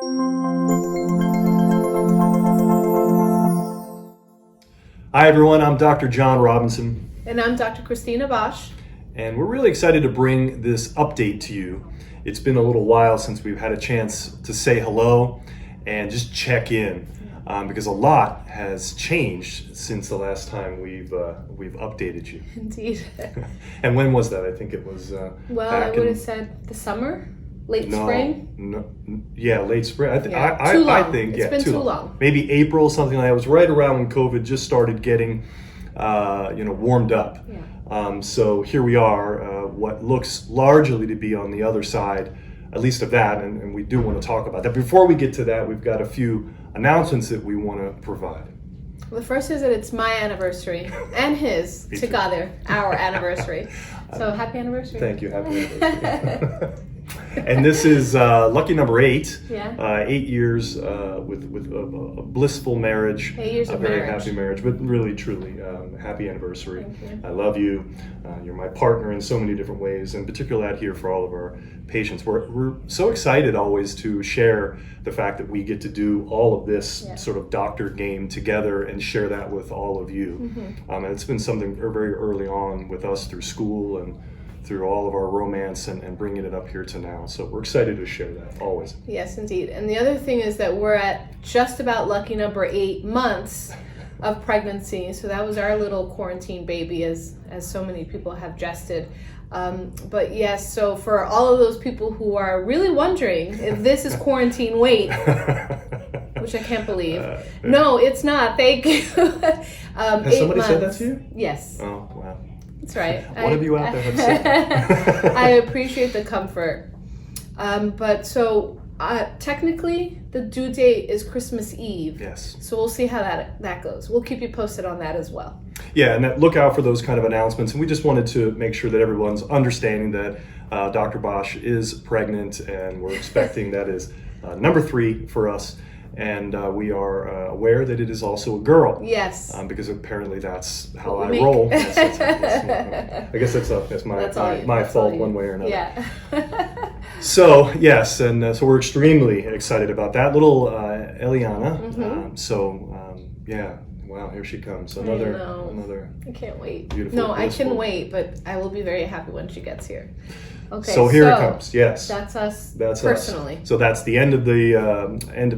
Hi everyone, I'm Dr. John Robinson. And I'm Dr. Christina Bosch. And we're really excited to bring this update to you. It's been a little while since we've had a chance to say hello and just check in, because a lot has changed since the last time we've updated you. Indeed. And when was that? I think it was well, I would have said the summer, late spring. Yeah, late spring. Too long. I think it's been too long. Maybe April, something like that. It was right around when COVID just started getting, warmed up. Yeah. So here we are, what looks largely to be on the other side, at least of that, and we do want to talk about that. Before we get to that, we've got a few announcements that we want to provide. Well, the first is that it's my anniversary and his together, our anniversary. So happy anniversary. Thank you. Happy anniversary. And this is lucky number 8. Yeah. 8 years with a blissful marriage. 8 years a of very marriage. happy marriage, but really, truly, happy anniversary. Thank you. I love you. You're my partner in so many different ways, and particularly out here for all of our patients. We're so excited always to share the fact that we get to do all of this sort of doctor game together and share that with all of you. Mm-hmm. And it's been something very early on with us through school and through all of our romance and bringing it up here to now. So we're excited to share that, always. Yes, indeed. And the other thing is that we're at just about lucky number 8 months of pregnancy. So that was our little quarantine baby, as so many people have jested. But yes, so for all of those people who are really wondering if this is quarantine weight, which I can't believe. No, it's not. Thank you. Has somebody said that to you? Yes. Oh, wow. That's right. One of you out there have said that. I appreciate the comfort. But so technically the due date is Christmas Eve. Yes. So we'll see how that goes. We'll keep you posted on that as well. Yeah, and look out for those kind of announcements. And we just wanted to make sure that everyone's understanding that Dr. Bosch is pregnant, and we're expecting that is number 3 for us. And we are aware that it is also a girl. Yes. Because apparently that's how I Make. roll. I guess that's my fault one way or another. Yeah. So yes, and so we're extremely excited about that little Eliana. Mm-hmm. Yeah. Wow, here she comes. I can't wait. Beautiful. No, I blissful. can wait, but I will be very happy when she gets here. Okay. So here it comes. Yes. That's us. That's personally. Us. So that's the end of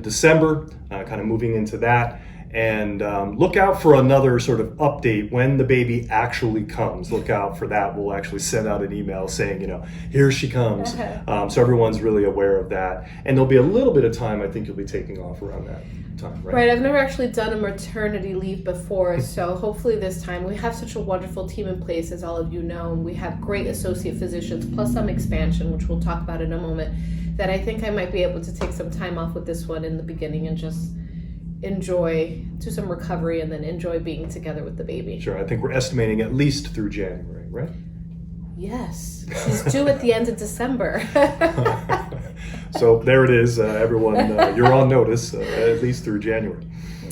December, kind of moving into that. And look out for another sort of update when the baby actually comes. Look out for that. We'll actually send out an email saying, here she comes. So everyone's really aware of that. And there'll be a little bit of time, I think you'll be taking off around that time, right? Right, I've never actually done a maternity leave before, so hopefully this time. We have such a wonderful team in place, as all of you know. We have great associate physicians, plus some expansion, which we'll talk about in a moment, that I think I might be able to take some time off with this one in the beginning and just do some recovery and then enjoy being together with the baby. Sure, I think we're estimating at least through January, right? Yes, she's due at the end of December. So there it is, everyone. You're on notice, at least through January.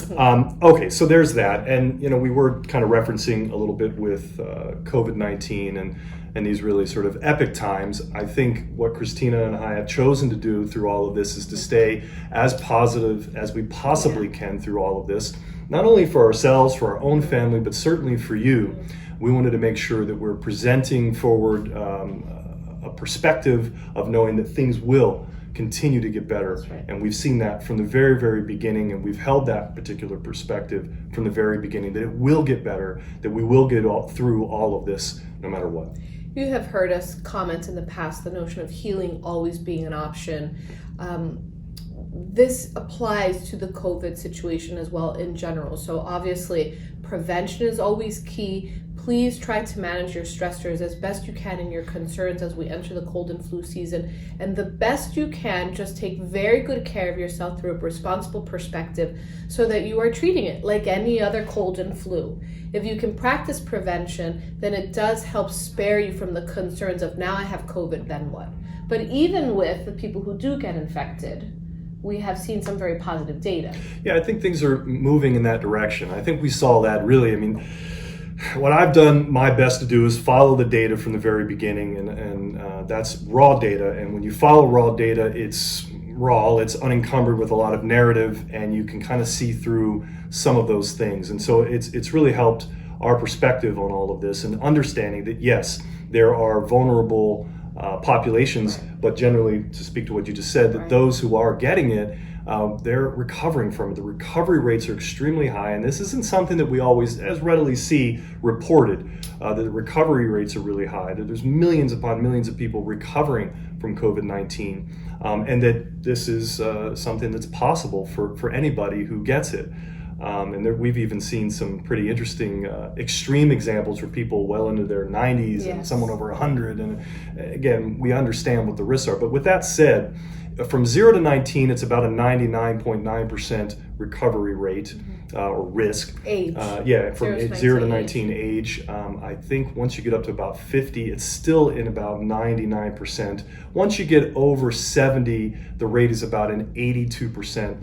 Okay, so there's that, and we were kind of referencing a little bit with COVID-19 and these really sort of epic times. I think what Christina and I have chosen to do through all of this is to stay as positive as we possibly can through all of this, not only for ourselves, for our own family, but certainly for you. We wanted to make sure that we're presenting forward a perspective of knowing that things will continue to get better. That's right. And we've seen that from the very, very beginning, and we've held that particular perspective from the very beginning, that it will get better, that we will get through all of this no matter what. You have heard us comment in the past the notion of healing always being an option. This applies to the COVID situation as well in general. So obviously, prevention is always key. Please try to manage your stressors as best you can and your concerns as we enter the cold and flu season. And the best you can, just take very good care of yourself through a responsible perspective so that you are treating it like any other cold and flu. If you can practice prevention, then it does help spare you from the concerns of, now I have COVID, then what? But even with the people who do get infected, we have seen some very positive data. Yeah, I think things are moving in that direction. I think we saw that really, what I've done my best to do is follow the data from the very beginning, and that's raw data. And when you follow raw data, it's raw, it's unencumbered with a lot of narrative, and you can kind of see through some of those things. And so it's really helped our perspective on all of this and understanding that yes, there are vulnerable populations, but generally, to speak to what you just said, that those who are getting it, they're recovering from it. The recovery rates are extremely high, and this isn't something that we always as readily see reported. The recovery rates are really high, that there's millions upon millions of people recovering from COVID-19, and that this is something that's possible for anybody who gets it. We've even seen some pretty interesting extreme examples for people well into their 90s and someone over 100. And again, we understand what the risks are. But with that said, from 0 to 19, it's about a 99.9% recovery rate or risk. Age. From 0 to 19 age. I think once you get up to about 50, it's still in about 99%. Once you get over 70, the rate is about an 82%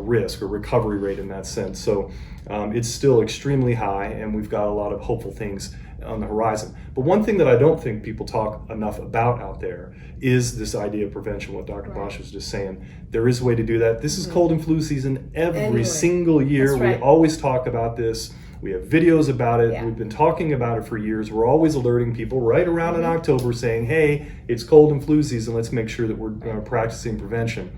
risk or recovery rate in that sense. So it's still extremely high, and we've got a lot of hopeful things on the horizon. But one thing that I don't think people talk enough about out there is this idea of prevention, what Dr. Bosch was just saying. There is a way to do that. This is cold and flu season every single year. We always talk about this. We have videos about it. We've been talking about it for years. We're always alerting people right around in October saying, hey, it's cold and flu season. Let's make sure that we're practicing prevention.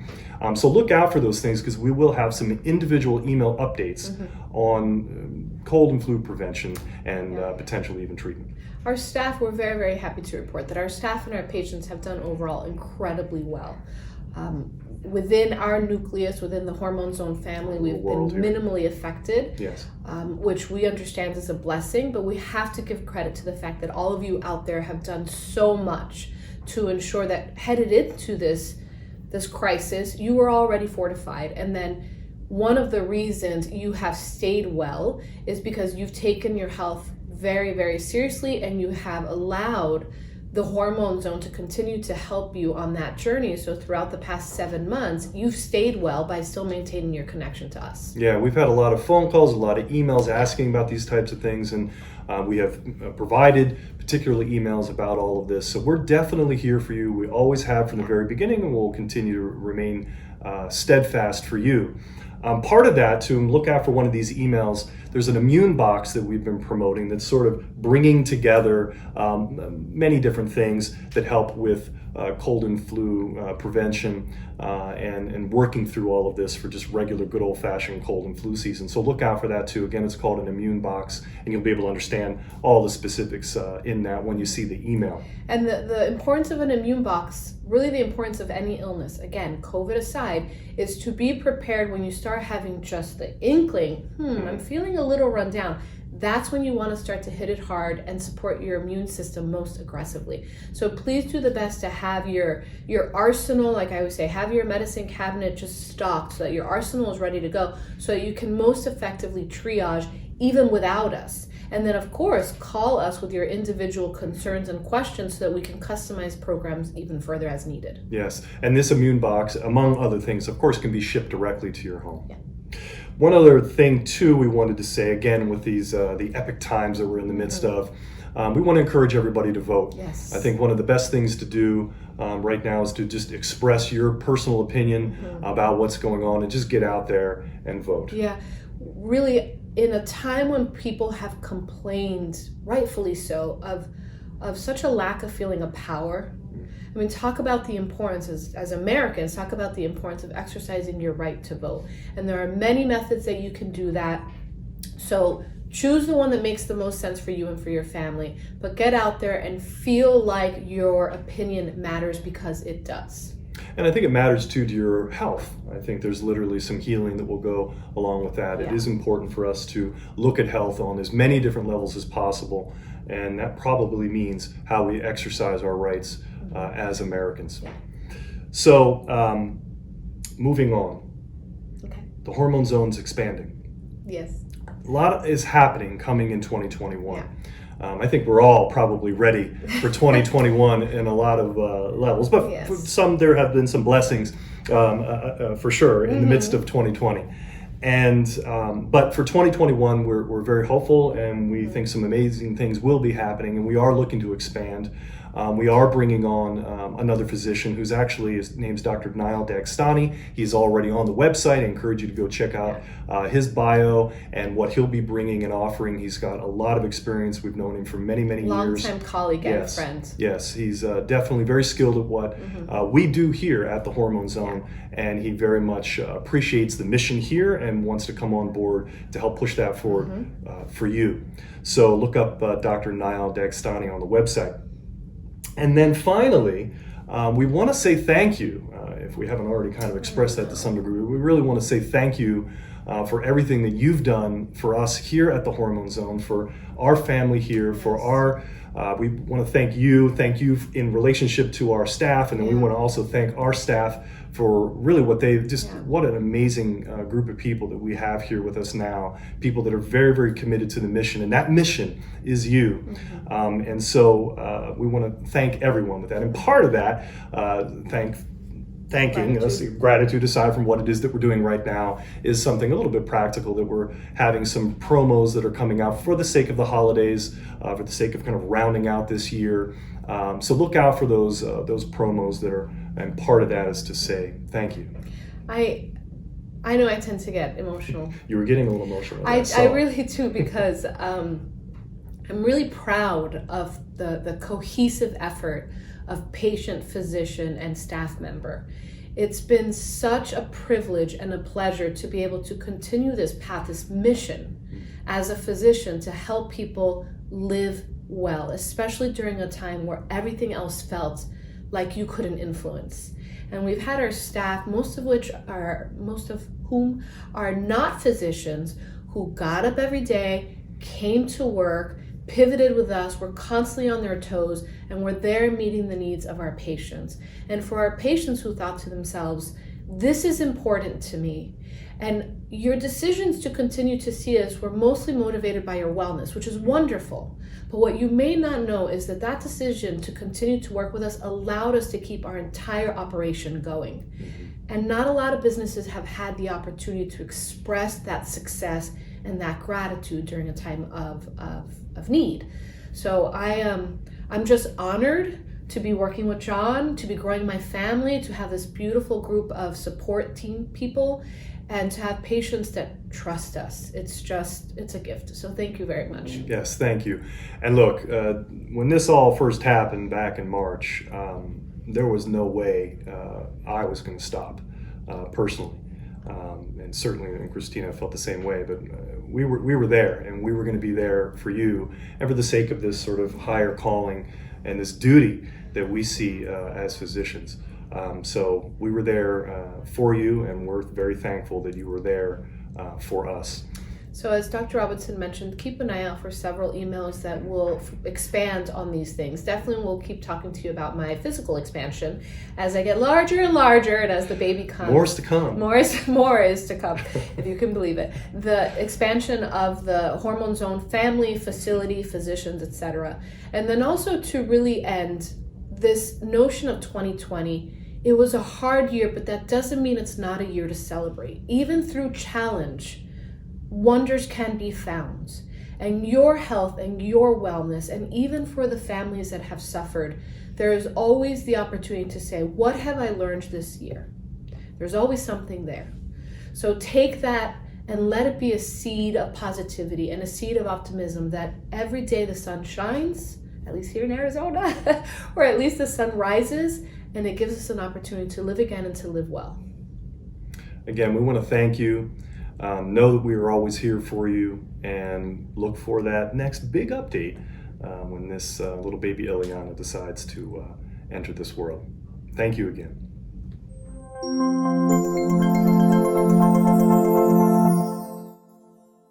So look out for those things, because we will have some individual email updates on cold and flu prevention and potentially even treatment. Our staff, we're very, very happy to report that our staff and our patients have done overall incredibly well. Within our nucleus, within the Hormone Zone family, we've been minimally affected, which we understand is a blessing, but we have to give credit to the fact that all of you out there have done so much to ensure that headed into this crisis, you were already fortified. And then one of the reasons you have stayed well is because you've taken your health very, very seriously, and you have allowed the Hormone Zone to continue to help you on that journey. So throughout the past 7 months, you've stayed well by still maintaining your connection to us. Yeah, we've had a lot of phone calls, a lot of emails asking about these types of things, and we have provided particularly emails about all of this. So we're definitely here for you. We always have from the very beginning, and we'll continue to remain steadfast for you. Part of that, to look out for one of these emails, there's an immune box that we've been promoting that's sort of bringing together many different things that help with cold and flu prevention and working through all of this for just regular good old-fashioned cold and flu season. So look out for that too. Again, it's called an immune box, and you'll be able to understand all the specifics in that when you see the email. And the importance of an immune box, really the importance of any illness, again, COVID aside, is to be prepared when you start having just the inkling, I'm feeling a little run down. That's when you want to start to hit it hard and support your immune system most aggressively. So please do the best to have your arsenal, like I would say, have your medicine cabinet just stocked so that your arsenal is ready to go, so that you can most effectively triage even without us. And then, of course, call us with your individual concerns and questions so that we can customize programs even further as needed. Yes, and this immune box, among other things, of course, can be shipped directly to your home. One other thing, too, we wanted to say, again, with these the epic times that we're in the midst of, we want to encourage everybody to vote. Yes. I think one of the best things to do right now is to just express your personal opinion about what's going on and just get out there and vote. Yeah, really, in a time when people have complained, rightfully so, of such a lack of feeling of power. I mean, talk about the importance, as Americans, talk about the importance of exercising your right to vote. And there are many methods that you can do that. So choose the one that makes the most sense for you and for your family, but get out there and feel like your opinion matters, because it does. And I think it matters too to your health. I think there's literally some healing that will go along with that. It is important for us to look at health on as many different levels as possible, and that probably means how we exercise our rights as Americans. So, moving on. Okay. The Hormone Zone's expanding. Yes. A lot is happening coming in 2021. I think we're all probably ready for 2021 in a lot of levels, but for some there have been some blessings for sure in the midst of 2020. And but for 2021, we're very hopeful, and we think some amazing things will be happening, and we are looking to expand. We are bringing on another physician who's actually, his name's Dr. Niall Dagstani. He's already on the website. I encourage you to go check out his bio and what he'll be bringing and offering. He's got a lot of experience. We've known him for many years. Longtime colleague and friend. Yes, he's definitely very skilled at what we do here at the Hormone Zone, and he very much appreciates the mission here and wants to come on board to help push that forward for you. So look up Dr. Niall Dagstani on the website. And then finally, we want to say thank you. If we haven't already kind of expressed that to some degree, we really want to say thank you for everything that you've done for us here at the Hormone Zone, for our family here, for our, we want to thank you in relationship to our staff, and then we want to also thank our staff for really what they've just, what an amazing group of people that we have here with us now, people that are very committed to the mission, and that mission is you. And so we want to thank everyone with that, and part of that, thanking us, gratitude aside from what it is that we're doing right now, is something a little bit practical, that we're having some promos that are coming out for the sake of the holidays, for the sake of kind of rounding out this year. So look out for those promos that are, and part of that is to say thank you. I know I tend to get emotional. You were getting a little emotional. I really do, because I'm really proud of the cohesive effort of patient, physician, and staff member. It's been such a privilege and a pleasure to be able to continue this path, this mission as a physician, to help people live well, especially during a time where everything else felt like you couldn't influence. And we've had our staff, most of whom are not physicians, who got up every day, came to work, pivoted with us, were constantly on their toes, and were there meeting the needs of our patients. And for our patients who thought to themselves, this is important to me. And your decisions to continue to see us were mostly motivated by your wellness, which is wonderful. But what you may not know is that that decision to continue to work with us allowed us to keep our entire operation going. And not a lot of businesses have had the opportunity to express that success and that gratitude during a time of need. So I'm just honored to be working with John, to be growing my family, to have this beautiful group of support team people, and to have patients that trust us. It's a gift. So thank you very much. Yes, thank you. And look, when this all first happened back in March, there was no way I was going to stop personally. And certainly, and Christina felt the same way, but we were there, and we were going to be there for you, and for the sake of this sort of higher calling and this duty that we see as physicians. So we were there for you, and we're very thankful that you were there for us. So as Dr. Robinson mentioned, keep an eye out for several emails that will expand on these things. Definitely we'll keep talking to you about my physical expansion as I get larger and larger, and as the baby comes. More is to come. More is to come, if you can believe it. The expansion of the Hormone Zone family, facility, physicians, etc. And then also to really end this notion of 2020. It was a hard year, but that doesn't mean it's not a year to celebrate. Even through challenge, wonders can be found. And your health and your wellness, and even for the families that have suffered, there is always the opportunity to say, what have I learned this year? There's always something there. So take that and let it be a seed of positivity and a seed of optimism, that every day the sun shines, at least here in Arizona, or at least the sun rises, and it gives us an opportunity to live again and to live well. Again, we want to thank you. Know that we are always here for you, and look for that next big update when this little baby Ileana decides to enter this world. Thank you again.